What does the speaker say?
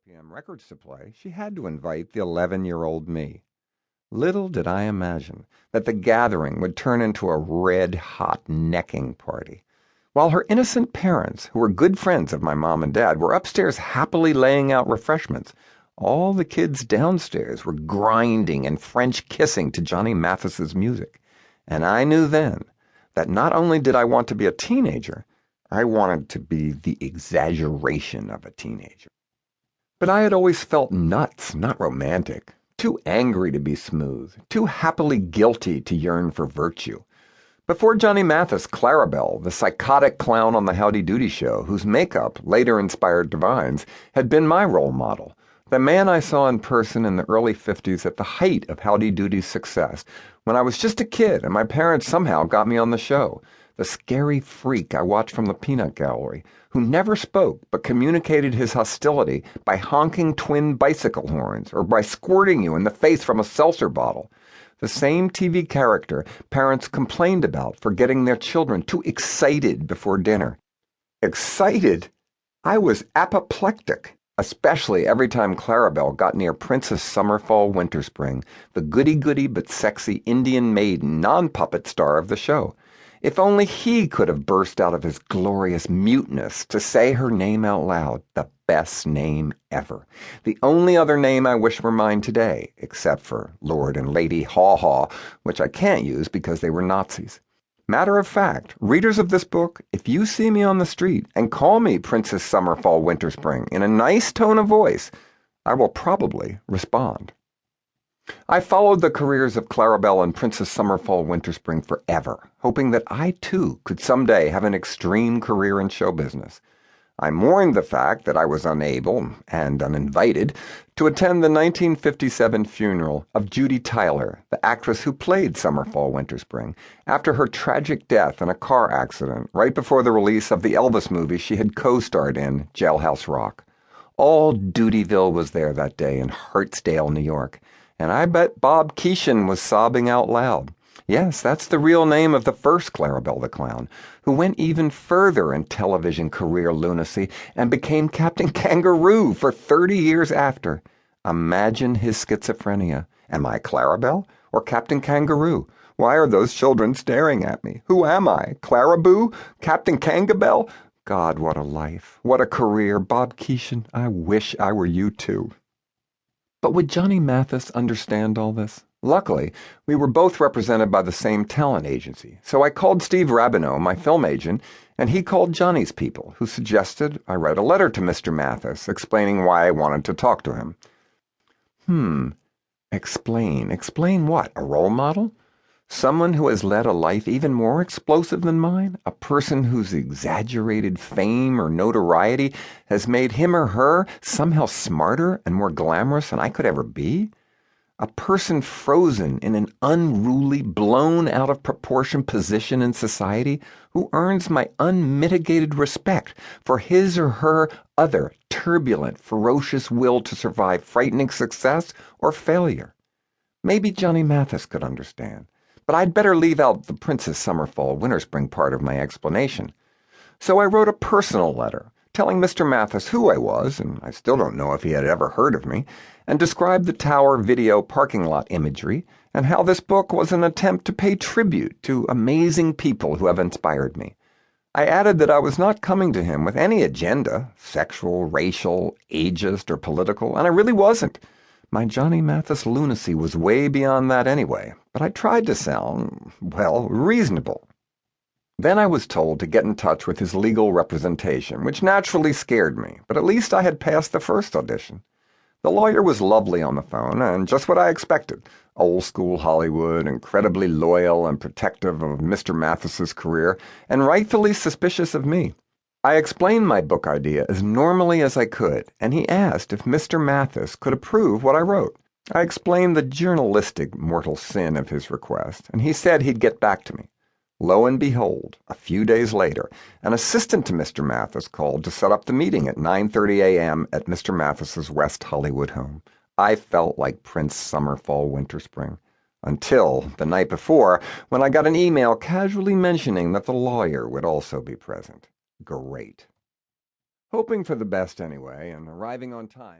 p.m. records to play, she had to invite the 11-year-old me. Little did I imagine that the gathering would turn into a red-hot necking party. While her innocent parents, who were good friends of my mom and dad, were upstairs happily laying out refreshments, all the kids downstairs were grinding and French kissing to Johnny Mathis-these music. And I knew then that not only did I want to be a teenager, I wanted to be the exaggeration of a teenager. But I had always felt nuts, not romantic, too angry to be smooth, too happily guilty to yearn for virtue. Before Johnny Mathis, Clarabelle, the psychotic clown on the Howdy Doody show, whose makeup later inspired Divine's, had been my role model, the man I saw in person in the early 50s at the height of Howdy Doody's success, when I was just a kid and my parents somehow got me on the show. The scary freak I watched from the peanut gallery, who never spoke but communicated his hostility by honking twin bicycle horns or by squirting you in the face from a seltzer bottle. The same TV character parents complained about for getting their children too excited before dinner. Excited? I was apoplectic, especially every time Clarabelle got near Princess Summerfall Winterspring, the goody-goody but sexy Indian maiden non-puppet star of the show. If only he could have burst out of his glorious muteness to say her name out loud, the best name ever. The only other name I wish were mine today, except for Lord and Lady Haw Haw, which I can't use because they were Nazis. Matter of fact, readers of this book, if you see me on the street and call me Princess Summerfall Winterspring in a nice tone of voice, I will probably respond. I followed the careers of Clarabelle and Princess Summerfall Winterspring forever, hoping that I too could someday have an extreme career in show business. I mourned the fact that I was unable, and uninvited, to attend the 1957 funeral of Judy Tyler, the actress who played Summerfall Winterspring, after her tragic death in a car accident right before the release of the Elvis movie she had co-starred in, Jailhouse Rock. All Doodyville was there that day in Hartsdale, New York. And I bet Bob Keeshan was sobbing out loud. Yes, that's the real name of the first Clarabelle the Clown, who went even further in television career lunacy and became Captain Kangaroo for 30 years after. Imagine his schizophrenia. Am I Clarabelle or Captain Kangaroo? Why are those children staring at me? Who am I? Claraboo? Captain Kangabelle? God, what a life. What a career. Bob Keeshan, I wish I were you too. But would Johnny Mathis understand all this? Luckily, we were both represented by the same talent agency, so I called Steve Rabineau, my film agent, and he called Johnny's people, who suggested I write a letter to Mr. Mathis explaining why I wanted to talk to him. Explain. Explain what? A role model? Someone who has led a life even more explosive than mine? A person whose exaggerated fame or notoriety has made him or her somehow smarter and more glamorous than I could ever be? A person frozen in an unruly, blown out of proportion position in society who earns my unmitigated respect for his or her other turbulent, ferocious will to survive frightening success or failure. Maybe Johnny Mathis could understand. But I'd better leave out the Princess Summerfall Winterspring part of my explanation. So I wrote a personal letter, telling Mr. Mathis who I was, and I still don't know if he had ever heard of me, and described the Tower video parking lot imagery, and how this book was an attempt to pay tribute to amazing people who have inspired me. I added that I was not coming to him with any agenda, sexual, racial, ageist, or political, and I really wasn't. My Johnny Mathis lunacy was way beyond that anyway, but I tried to sound, well, reasonable. Then I was told to get in touch with his legal representation, which naturally scared me, but at least I had passed the first audition. The lawyer was lovely on the phone, and just what I expected. Old-school Hollywood, incredibly loyal and protective of Mr. Mathis's career, and rightfully suspicious of me. I explained my book idea as normally as I could, and he asked if Mr. Mathis could approve what I wrote. I explained the journalistic mortal sin of his request, and he said he'd get back to me. Lo and behold, a few days later, an assistant to Mr. Mathis called to set up the meeting at 9:30 a.m. at Mr. Mathis's West Hollywood home. I felt like Prince Summerfall Winterspring. Until the night before, when I got an email casually mentioning that the lawyer would also be present. Great. Hoping for the best anyway, and arriving on time.